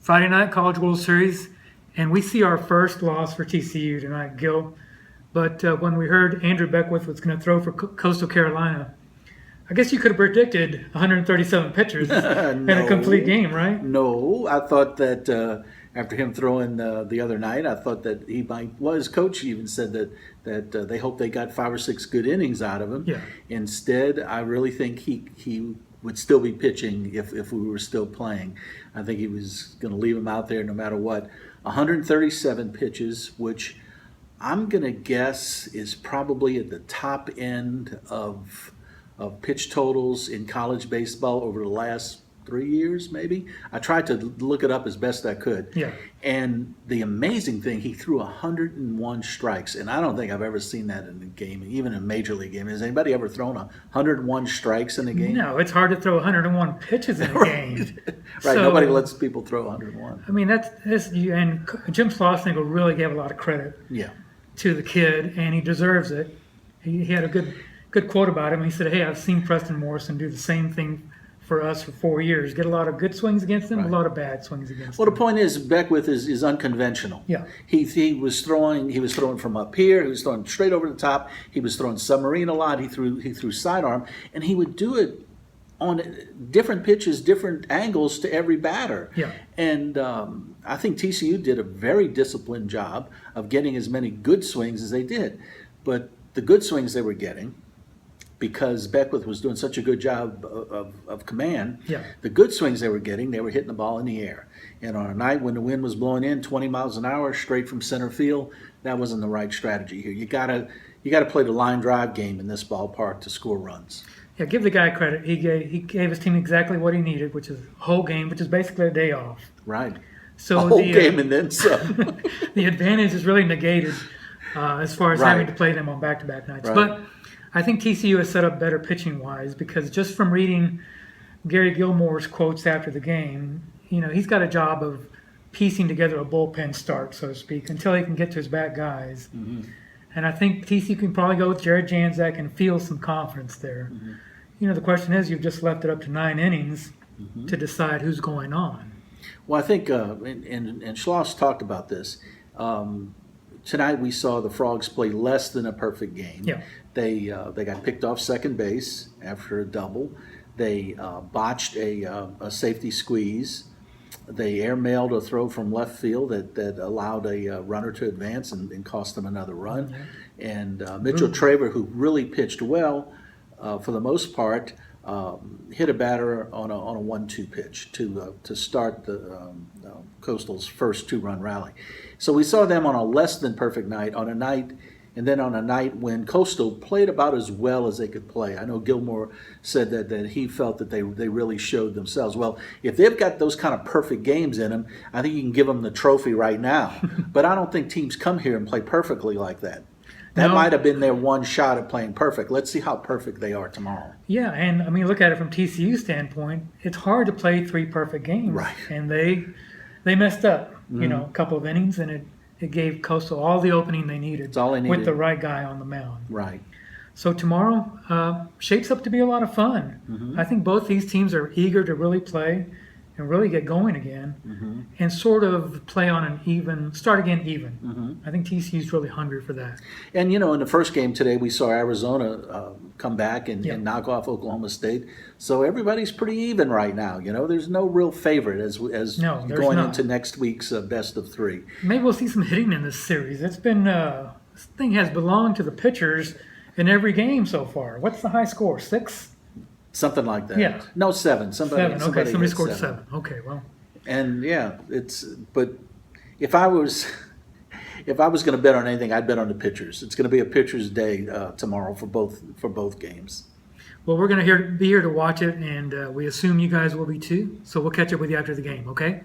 Friday night College World Series, and we see our first loss for TCU tonight, Gil. But when we heard Andrew Beckwith was going to throw for Coastal Carolina, I guess you could have predicted 137 pitchers in a complete game, right? No, I thought that after him throwing the other night, I thought that he might. Well, his coach even said that they hoped they got 5 or 6 good innings out of him. Yeah. Instead, I really think he would still be pitching if we were still playing. I think he was going to leave him out there no matter what. 137 pitches, which I'm going to guess is probably at the top end of pitch totals in college baseball over the last 3 years, maybe. I tried to look it up as best I could. Yeah. And the amazing thing, he threw 101 strikes, and I don't think I've ever seen that in a game, even in a major league game. Has anybody ever thrown 101 strike in a game? No, it's hard to throw 101 pitches in a game. Right, So, nobody lets people throw 101. I mean, and Jim Schlossnagle really gave a lot of credit Yeah. to the kid, and he deserves it. He had a good quote about him. He said, "Hey, I've seen Preston Morrison do the same thing for us for 4 years. Get a lot of good swings against him, Right. a lot of bad swings against Well, him." the point is, Beckwith is unconventional. Yeah. He was throwing from up here. He was throwing straight over the top. He was throwing submarine a lot. He threw sidearm, and he would do it on different pitches, different angles to every batter. Yeah. And I think TCU did a very disciplined job of getting as many good swings as they did. But the good swings they were getting, because Beckwith was doing such a good job of command, Yeah. the good swings they were getting, they were hitting the ball in the air. And on a night when the wind was blowing in 20 miles an hour straight from center field, that wasn't the right strategy here. You gotta play the line drive game in this ballpark to score runs. Yeah, give the guy credit. He gave his team exactly what he needed, which is a whole game, which is basically a day off. Right. So A whole game and then some. the advantage is really negated as far as Right. having to play them on back-to-back nights. Right. But I think TCU is set up better pitching-wise, because just from reading Gary Gilmore's quotes after the game, he's got a job of piecing together a bullpen start, so to speak, until he can get to his back guys. Mm-hmm. And I think TCU can probably go with Jared Janczak and feel some confidence there. Mm-hmm. The question is, you've just left it up to 9 innings Mm-hmm. to decide who's going on. Well, I think, and Schloss talked about this. Tonight we saw the Frogs play less than a perfect game. Yeah. They got picked off second base after a double. They botched a safety squeeze. They airmailed a throw from left field that allowed a runner to advance and cost them another run. Yeah. And Mitchell Traver, who really pitched well for the most part, hit a batter on a 1-2 pitch to start the Coastal's first 2-run rally. So we saw them on a less than perfect night, on a night when Coastal played about as well as they could play. I know Gilmore said that he felt that they really showed themselves. Well, if they've got those kind of perfect games in them, I think you can give them the trophy right now. But I don't think teams come here and play perfectly like that. That No. might have been their one shot at playing perfect. Let's see how perfect they are tomorrow. Yeah, and I mean, look at it from TCU's standpoint. It's hard to play 3 perfect games, Right. And they messed up, a couple of innings, and it gave Coastal all the opening they needed. It's all they with needed. the right guy on the mound. Right. So tomorrow shapes up to be a lot of fun. Mm-hmm. I think both these teams are eager to really play and really get going again, Mm-hmm. and sort of play on an even, start again even. Mm-hmm. I think TCU's really hungry for that. And, in the first game today, we saw Arizona come back and knock off Oklahoma State. So everybody's pretty even right now. There's no real favorite as No, there's going not. into next week's best of 3. Maybe we'll see some hitting in this series. It's been this thing has belonged to the pitchers in every game so far. What's the high score? 6? Something like that. Yeah. No, 7. 7. Okay, somebody hit scored 7. Okay, well. And but if I was going to bet on anything, I'd bet on the pitchers. It's going to be a pitcher's day tomorrow for both games. Well, we're going to be here to watch it, and we assume you guys will be too. So we'll catch up with you after the game, okay?